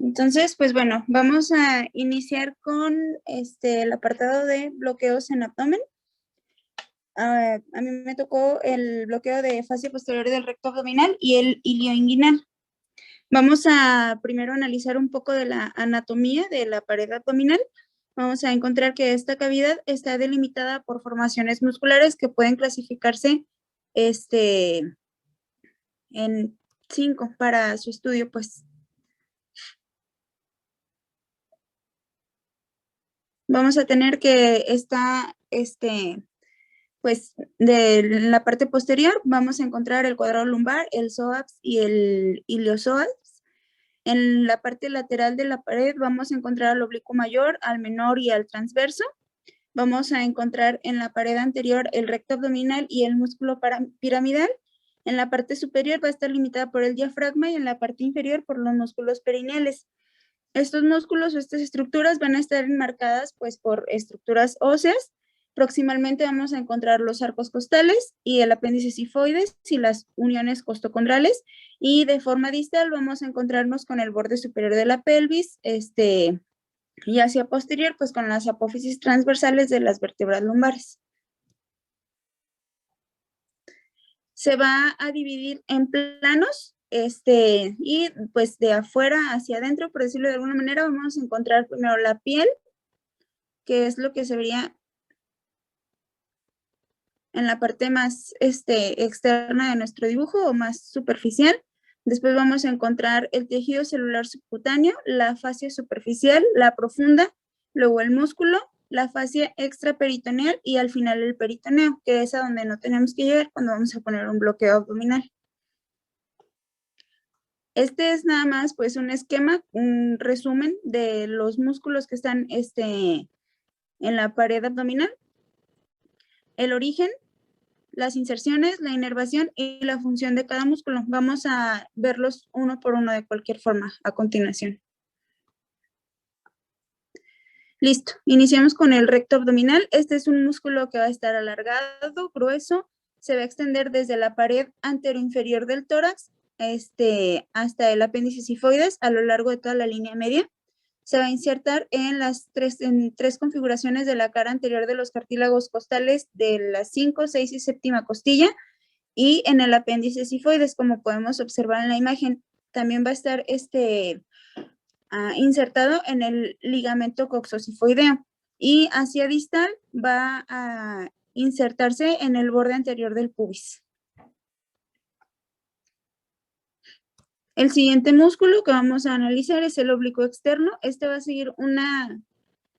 Entonces, pues bueno, vamos a iniciar con el apartado de bloqueos en abdomen. A mí me tocó el bloqueo de fascia posterior del recto abdominal y el ilioinguinal. Vamos a primero analizar un poco de la anatomía de la pared abdominal. Vamos a encontrar que esta cavidad está delimitada por formaciones musculares que pueden clasificarse en 5 para su estudio, pues. Vamos a tener que está, pues de la parte posterior vamos a encontrar el cuadrado lumbar, el psoas y el iliopsoas. En la parte lateral de la pared vamos a encontrar al oblicuo mayor, al menor y al transverso. Vamos a encontrar en la pared anterior el recto abdominal y el músculo piramidal. En la parte superior va a estar limitada por el diafragma y en la parte inferior por los músculos perineales. Estos músculos o estas estructuras van a estar enmarcadas pues por estructuras óseas. Proximalmente vamos a encontrar los arcos costales y el apéndice sifoides y las uniones costocondrales, y de forma distal vamos a encontrarnos con el borde superior de la pelvis, y hacia posterior pues con las apófisis transversales de las vértebras lumbares. Se va a dividir en planos, y pues de afuera hacia adentro, por decirlo de alguna manera, vamos a encontrar primero la piel, que es lo que se vería en la parte más externa de nuestro dibujo o más superficial. Después vamos a encontrar el tejido celular subcutáneo, la fascia superficial, la profunda, luego el músculo, la fascia extraperitoneal y al final el peritoneo, que es a donde no tenemos que llegar cuando vamos a poner un bloqueo abdominal. Este es nada más pues un esquema, un resumen de los músculos que están en la pared abdominal, el origen, las inserciones, la inervación y la función de cada músculo. Vamos a verlos uno por uno de cualquier forma a continuación. Listo, iniciamos con el recto abdominal. Este es un músculo que va a estar alargado, grueso, se va a extender desde la pared anteroinferior del tórax hasta el apéndice sifoides a lo largo de toda la línea media. Se va a insertar en tres configuraciones de la cara anterior de los cartílagos costales de las 5, 6 y séptima costilla, y en el apéndice sifoides, como podemos observar en la imagen. También va a estar insertado en el ligamento coxosifoideo, y hacia distal va a insertarse en el borde anterior del pubis. El siguiente músculo que vamos a analizar es el oblicuo externo. Este va a seguir una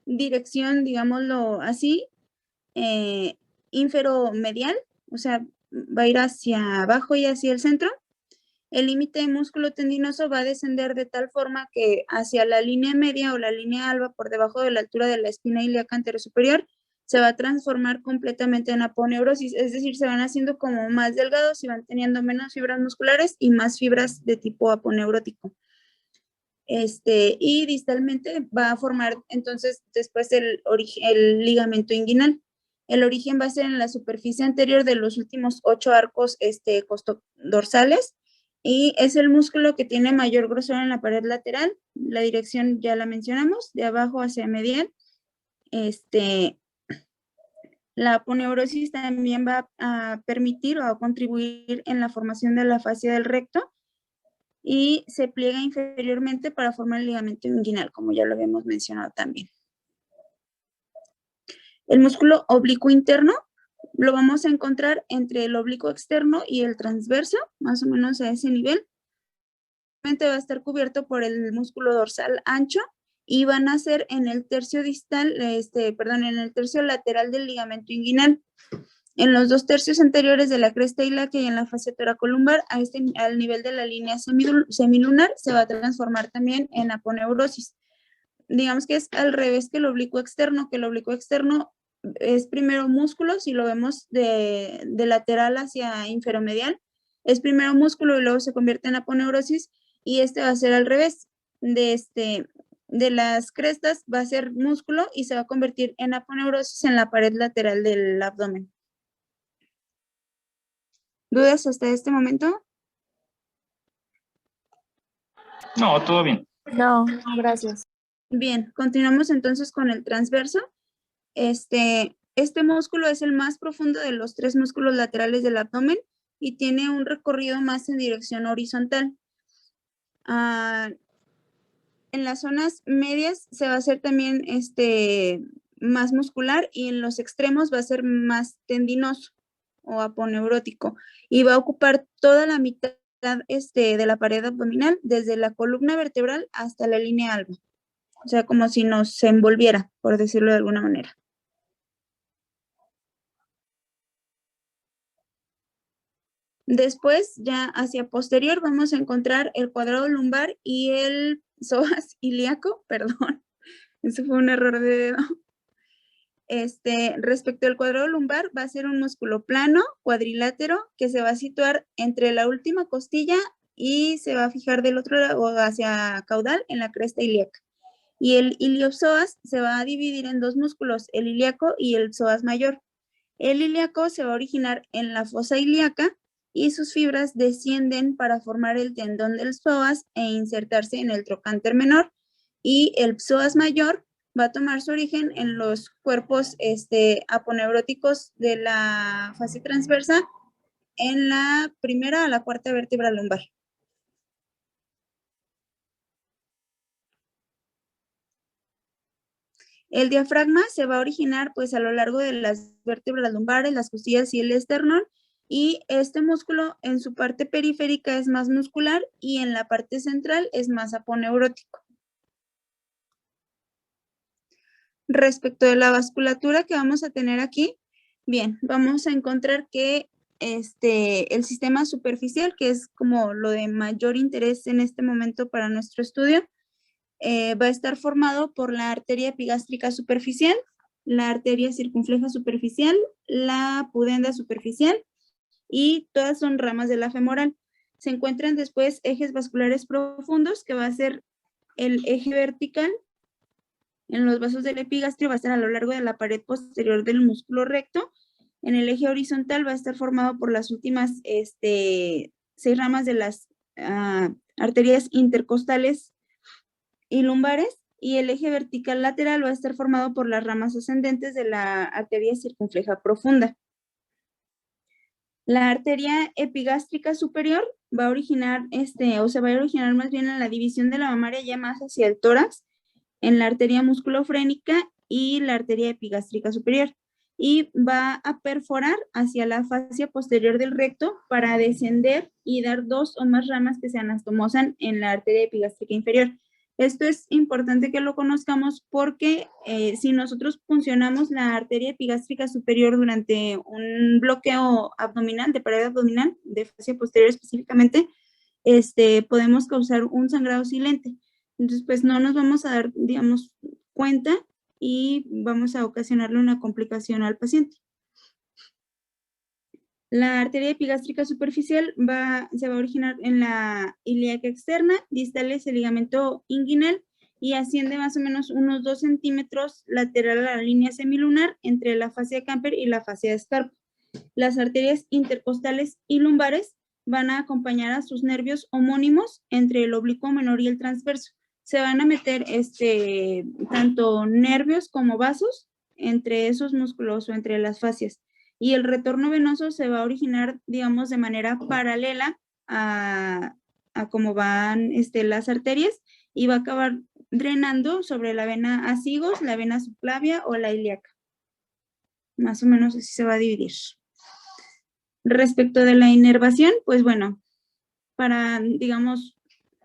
dirección, digámoslo así, inferomedial, o sea, va a ir hacia abajo y hacia el centro. El límite músculo tendinoso va a descender de tal forma que hacia la línea media o la línea alba, por debajo de la altura de la espina ilíaca anterosuperior, se va a transformar completamente en aponeurosis, es decir, se van haciendo como más delgados y van teniendo menos fibras musculares y más fibras de tipo aponeurótico. Y distalmente va a formar entonces después el ligamento inguinal. El origen va a ser en la superficie anterior de los últimos 8 arcos costodorsales, y es el músculo que tiene mayor grosor en la pared lateral. La dirección ya la mencionamos, de abajo hacia medial. La aponeurosis también va a permitir o a contribuir en la formación de la fascia del recto, y se pliega inferiormente para formar el ligamento inguinal, como ya lo habíamos mencionado también. El músculo oblicuo interno lo vamos a encontrar entre el oblicuo externo y el transverso, más o menos a ese nivel. Va a estar cubierto por el músculo dorsal ancho, y van a ser en el tercio distal, en el tercio lateral del ligamento inguinal. En los 2 tercios anteriores de la cresta ilíaca y en la fascia toracolumbar, al nivel de la línea semilunar, se va a transformar también en aponeurosis. Digamos que es al revés que el oblicuo externo, que el oblicuo externo es primero músculo, si lo vemos de lateral hacia inferomedial, es primero músculo y luego se convierte en aponeurosis, y va a ser al revés. De las crestas va a ser músculo y se va a convertir en aponeurosis en la pared lateral del abdomen. ¿Dudas hasta este momento? No, todo bien. No, gracias. Bien, continuamos entonces con el transverso. Este músculo es el más profundo de los tres músculos laterales del abdomen y tiene un recorrido más en dirección horizontal. Ah, en las zonas medias se va a hacer también más muscular y en los extremos va a ser más tendinoso o aponeurótico y va a ocupar toda la mitad de la pared abdominal, desde la columna vertebral hasta la línea alba. O sea, como si nos envolviera, por decirlo de alguna manera. Después, ya hacia posterior, vamos a encontrar el cuadrado lumbar y el psoas ilíaco, perdón, ese fue un error de dedo. Respecto al cuadrado lumbar, va a ser un músculo plano, cuadrilátero, que se va a situar entre la última costilla y se va a fijar del otro lado hacia caudal en la cresta ilíaca. Y el iliopsoas se va a dividir en dos músculos, el ilíaco y el psoas mayor. El ilíaco se va a originar en la fosa ilíaca y sus fibras descienden para formar el tendón del psoas e insertarse en el trocánter menor. Y el psoas mayor va a tomar su origen en los cuerpos aponeuróticos de la fascia transversa en la primera a la cuarta vértebra lumbar. El diafragma se va a originar pues a lo largo de las vértebras lumbares, las costillas y el esternón, y este músculo en su parte periférica es más muscular y en la parte central es más aponeurótico. Respecto de la vasculatura que vamos a tener aquí, bien, vamos a encontrar que el sistema superficial, que es como lo de mayor interés en este momento para nuestro estudio, va a estar formado por la arteria epigástrica superficial, la arteria circunfleja superficial, la pudenda superficial y todas son ramas de la femoral. Se encuentran después ejes vasculares profundos, que va a ser el eje vertical en los vasos del epigastrio, va a estar a lo largo de la pared posterior del músculo recto. En el eje horizontal va a estar formado por las últimas 6 ramas de las arterias intercostales y lumbares, y el eje vertical lateral va a estar formado por las ramas ascendentes de la arteria circunfleja profunda. La arteria epigástrica superior va a originar, o se va a originar más bien en la división de la mamaria ya más hacia el tórax, en la arteria musculofrénica y la arteria epigástrica superior, y va a perforar hacia la fascia posterior del recto para descender y dar 2 o más ramas que se anastomosan en la arteria epigástrica inferior. Esto es importante que lo conozcamos porque si nosotros funcionamos la arteria epigástrica superior durante un bloqueo abdominal, de pared abdominal, de fascia posterior específicamente, podemos causar un sangrado silente. Entonces, pues no nos vamos a dar, digamos, cuenta y vamos a ocasionarle una complicación al paciente. La arteria epigástrica superficial se va a originar en la ilíaca externa, distal es el ligamento inguinal y asciende más o menos unos 2 centímetros lateral a la línea semilunar entre la fascia Camper y la fascia Scarpa. Las arterias intercostales y lumbares van a acompañar a sus nervios homónimos entre el oblicuo menor y el transverso. Se van a meter tanto nervios como vasos entre esos músculos o entre las fascias. Y el retorno venoso se va a originar, digamos, de manera paralela a cómo van las arterias y va a acabar drenando sobre la vena acigos, la vena subclavia o la ilíaca. Más o menos así se va a dividir. Respecto de la inervación, pues bueno, digamos,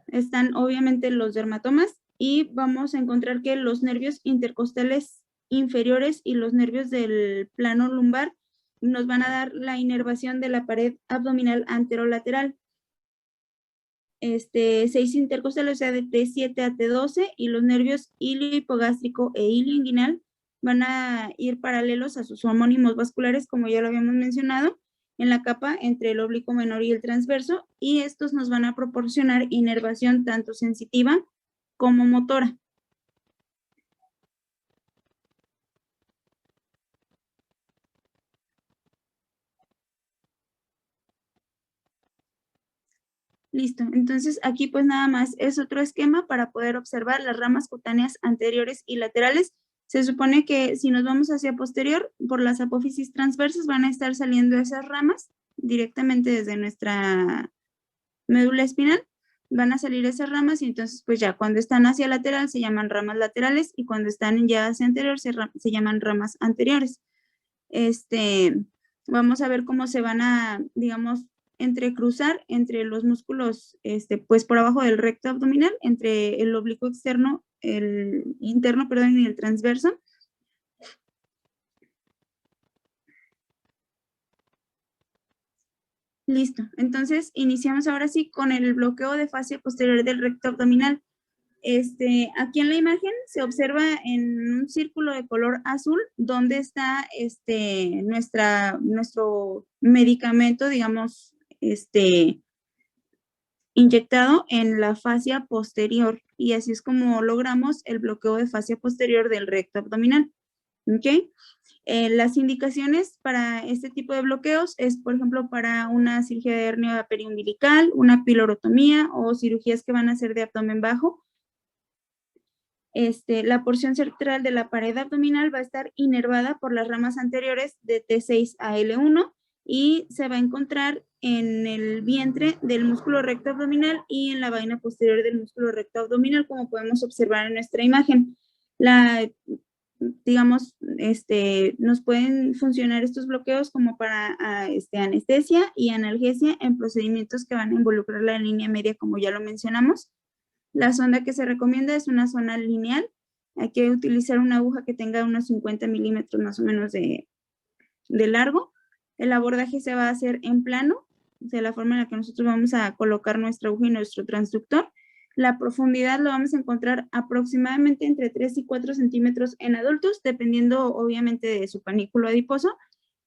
están obviamente los dermatomas y vamos a encontrar que los nervios intercostales inferiores y los nervios del plano lumbar nos van a dar la inervación de la pared abdominal anterolateral. 6 intercostales, o sea, de T7 a T12, y los nervios ilio hipogástrico e ilio inguinal van a ir paralelos a sus homónimos vasculares, como ya lo habíamos mencionado, en la capa entre el oblicuo menor y el transverso, y estos nos van a proporcionar inervación tanto sensitiva como motora. Listo, entonces aquí pues nada más es otro esquema para poder observar las ramas cutáneas anteriores y laterales. Se supone que si nos vamos hacia posterior, por las apófisis transversas van a estar saliendo esas ramas directamente desde nuestra médula espinal, van a salir esas ramas y entonces pues ya cuando están hacia lateral se llaman ramas laterales y cuando están ya hacia anterior se llaman ramas anteriores. Vamos a ver cómo se van a, digamos, entrecruzar entre los músculos, pues por abajo del recto abdominal, entre el oblicuo externo, el interno, perdón, y el transverso. Listo. Entonces, iniciamos ahora sí con el bloqueo de fascia posterior del recto abdominal. Aquí en la imagen se observa en un círculo de color azul donde está nuestro medicamento, digamos, inyectado en la fascia posterior y así es como logramos el bloqueo de fascia posterior del recto abdominal. ¿Ok? Las indicaciones para este tipo de bloqueos es, por ejemplo, para una cirugía de hernia periumbilical, una pilorotomía o cirugías que van a ser de abdomen bajo. La porción central de la pared abdominal va a estar inervada por las ramas anteriores de T6 a L1 y se va a encontrar en el vientre del músculo recto abdominal y en la vaina posterior del músculo recto abdominal, como podemos observar en nuestra imagen. Digamos, nos pueden funcionar estos bloqueos como para anestesia y analgesia en procedimientos que van a involucrar la línea media, como ya lo mencionamos. La sonda que se recomienda es una zona lineal. Hay que utilizar una aguja que tenga unos 50 milímetros más o menos de largo. El abordaje se va a hacer en plano, de la forma en la que nosotros vamos a colocar nuestra aguja y nuestro transductor. La profundidad lo vamos a encontrar aproximadamente entre 3 y 4 centímetros en adultos, dependiendo obviamente de su panículo adiposo,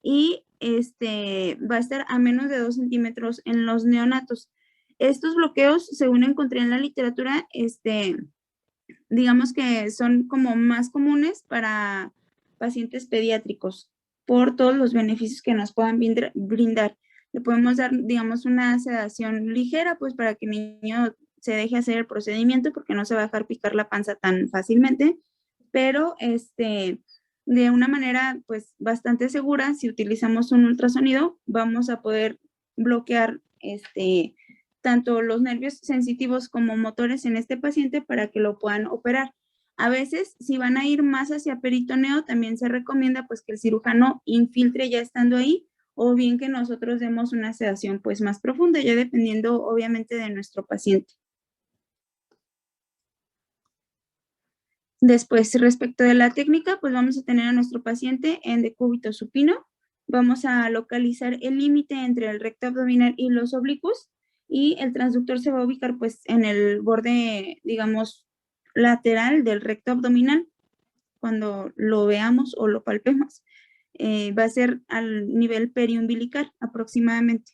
y va a estar a menos de 2 centímetros en los neonatos. Estos bloqueos, según encontré en la literatura, digamos que son como más comunes para pacientes pediátricos por todos los beneficios que nos puedan brindar. Le podemos dar, digamos, una sedación ligera, pues para que el niño se deje hacer el procedimiento porque no se va a dejar picar la panza tan fácilmente, pero de una manera pues bastante segura, si utilizamos un ultrasonido, vamos a poder bloquear tanto los nervios sensitivos como motores en este paciente para que lo puedan operar. A veces, si van a ir más hacia peritoneo, también se recomienda pues que el cirujano infiltre ya estando ahí o bien que nosotros demos una sedación pues más profunda, ya dependiendo obviamente de nuestro paciente. Después, respecto de la técnica, pues vamos a tener a nuestro paciente en decúbito supino. Vamos a localizar el límite entre el recto abdominal y los oblicuos y el transductor se va a ubicar pues en el borde, digamos, lateral del recto abdominal cuando lo veamos o lo palpemos. Va a ser al nivel periumbilical aproximadamente.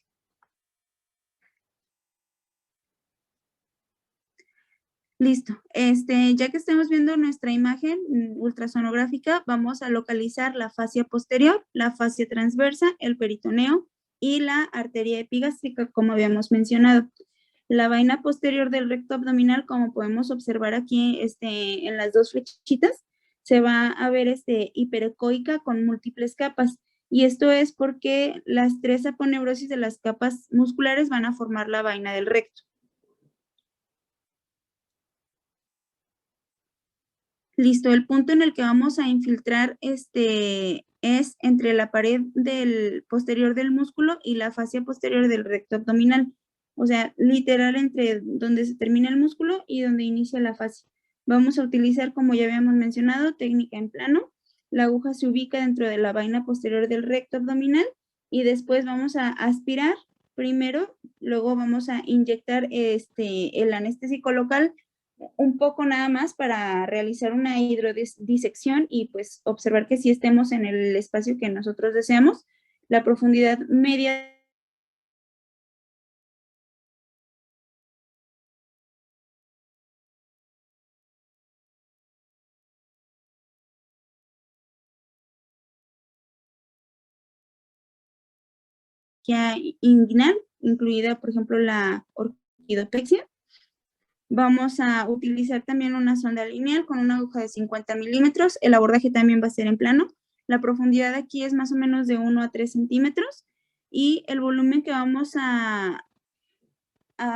Listo. Ya que estemos viendo nuestra imagen ultrasonográfica, vamos a localizar la fascia posterior, la fascia transversa, el peritoneo y la arteria epigástrica, como habíamos mencionado. La vaina posterior del recto abdominal, como podemos observar aquí en las dos flechitas, se va a ver hiperecoica con múltiples capas. Y esto es porque las tres aponeurosis de las capas musculares van a formar la vaina del recto. Listo, el punto en el que vamos a infiltrar es entre la pared del posterior del músculo y la fascia posterior del recto abdominal. O sea, literal entre donde se termina el músculo y donde inicia la fascia. Vamos a utilizar, como ya habíamos mencionado, técnica en plano. La aguja se ubica dentro de la vaina posterior del recto abdominal y después vamos a aspirar primero, luego vamos a inyectar el anestésico local un poco nada más para realizar una hidrodisección y pues observar que sí estemos en el espacio que nosotros deseamos. La profundidad media inguinal, incluida por ejemplo la horquilla iridopecia. Vamos a utilizar también una sonda lineal con una aguja de 50 milímetros. El abordaje también va a ser en plano. La profundidad aquí es más o menos de 1 a 3 centímetros y el volumen que vamos a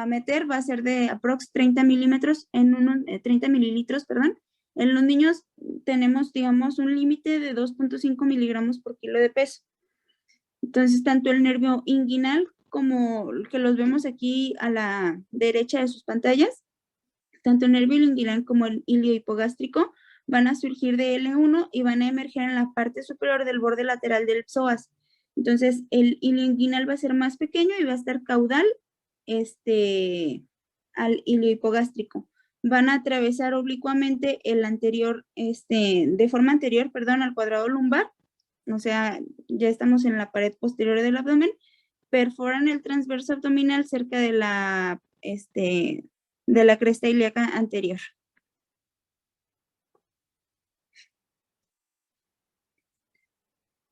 meter va a ser de aprox 30 milímetros en 30 mililitros, perdón. En los niños tenemos, digamos, un límite de 2.5 miligramos por kilo de peso. Entonces, tanto el nervio inguinal como que los vemos aquí a la derecha de sus pantallas, tanto el nervio inguinal como el ilio hipogástrico van a surgir de L1 y van a emerger en la parte superior del borde lateral del psoas. Entonces, el ilio inguinal va a ser más pequeño y va a estar caudal al ilio hipogástrico. Van a atravesar oblicuamente el anterior, de forma anterior, perdón, al cuadrado lumbar, o sea, ya estamos en la pared posterior del abdomen, perforan el transverso abdominal cerca de la cresta ilíaca anterior.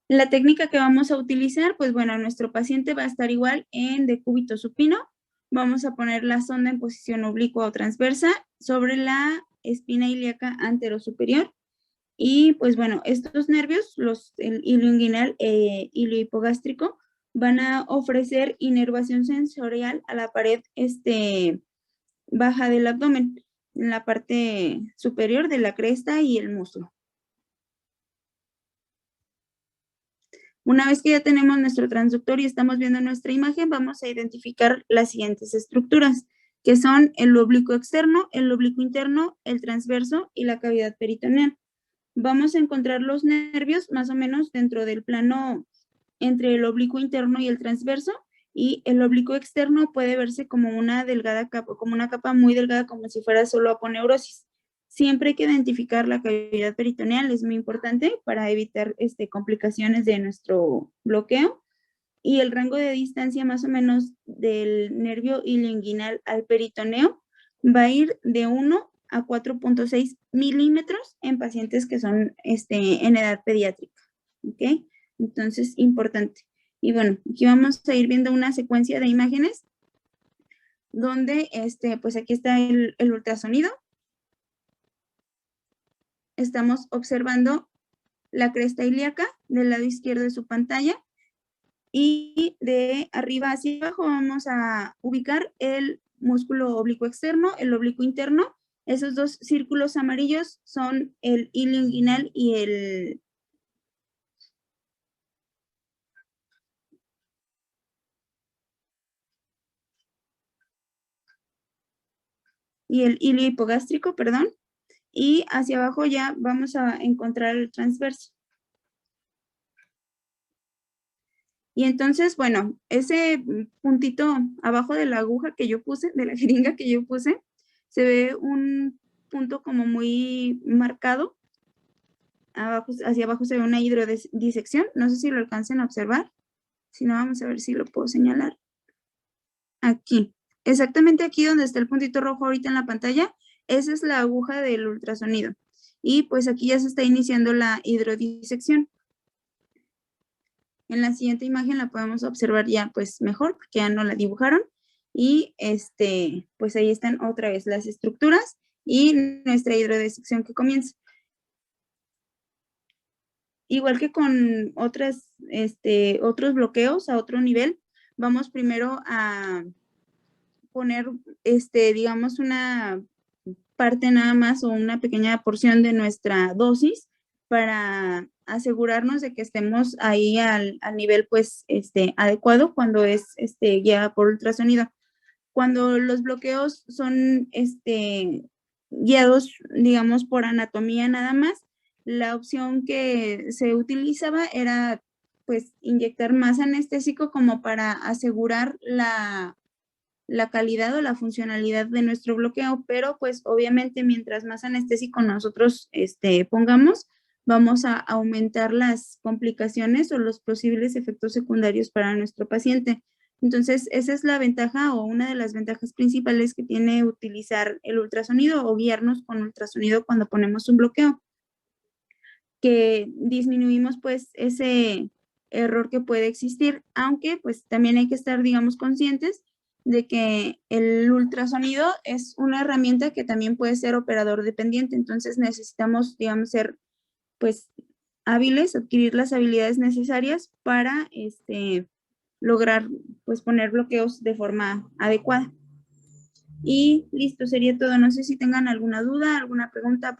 La técnica que vamos a utilizar, pues bueno, nuestro paciente va a estar igual en decúbito supino. Vamos a poner la sonda en posición oblicua o transversa sobre la espina ilíaca anterosuperior. Y pues bueno, estos nervios, el ilio inguinal e ilio hipogástrico, van a ofrecer inervación sensorial a la pared baja del abdomen, en la parte superior de la cresta y el muslo. Una vez que ya tenemos nuestro transductor y estamos viendo nuestra imagen, vamos a identificar las siguientes estructuras, que son el oblicuo externo, el oblicuo interno, el transverso y la cavidad peritoneal. Vamos a encontrar los nervios más o menos dentro del plano entre el oblicuo interno y el transverso, y el oblicuo externo puede verse como una delgada capa, como una capa muy delgada, como si fuera solo aponeurosis. Siempre hay que identificar la cavidad peritoneal, es muy importante para evitar complicaciones de nuestro bloqueo. Y el rango de distancia más o menos del nervio ilioinguinal al peritoneo va a ir de 1 a 4.6 milímetros en pacientes que son en edad pediátrica. ¿Ok? Entonces, importante. Y bueno, aquí vamos a ir viendo una secuencia de imágenes donde, pues aquí está el ultrasonido. Estamos observando la cresta ilíaca del lado izquierdo de su pantalla y de arriba hacia abajo vamos a ubicar el músculo oblicuo externo, el oblicuo interno. Esos dos círculos amarillos son el ilio inguinal y el ilio hipogástrico, perdón. Y hacia abajo ya vamos a encontrar el transverso. Y entonces, bueno, ese puntito abajo de la aguja que yo puse, de la jeringa que yo puse, se ve un punto como muy marcado. Abajo, hacia abajo se ve una hidrodisección. No sé si lo alcancen a observar. Si no, vamos a ver si lo puedo señalar. Aquí. Exactamente aquí donde está el puntito rojo ahorita en la pantalla, esa es la aguja del ultrasonido. Y pues aquí ya se está iniciando la hidrodisección. En la siguiente imagen la podemos observar ya pues mejor, porque ya no la dibujaron. Y pues ahí están otra vez las estructuras y nuestra hidrodisección que comienza. Igual que con otros bloqueos a otro nivel, vamos primero a poner, digamos, una parte nada más o una pequeña porción de nuestra dosis para asegurarnos de que estemos ahí al nivel, pues, adecuado cuando es guiada por ultrasonido. Cuando los bloqueos son guiados, digamos, por anatomía nada más, la opción que se utilizaba era, pues, inyectar más anestésico como para asegurar la calidad o la funcionalidad de nuestro bloqueo, pero pues obviamente mientras más anestésico nosotros pongamos, vamos a aumentar las complicaciones o los posibles efectos secundarios para nuestro paciente. Entonces, esa es la ventaja o una de las ventajas principales que tiene utilizar el ultrasonido o guiarnos con ultrasonido cuando ponemos un bloqueo, que disminuimos pues ese error que puede existir, aunque pues también hay que estar, digamos, conscientes de que el ultrasonido es una herramienta que también puede ser operador dependiente, entonces necesitamos, digamos, ser pues hábiles, adquirir las habilidades necesarias para lograr pues poner bloqueos de forma adecuada. Y listo, sería todo. No sé si tengan alguna duda, alguna pregunta,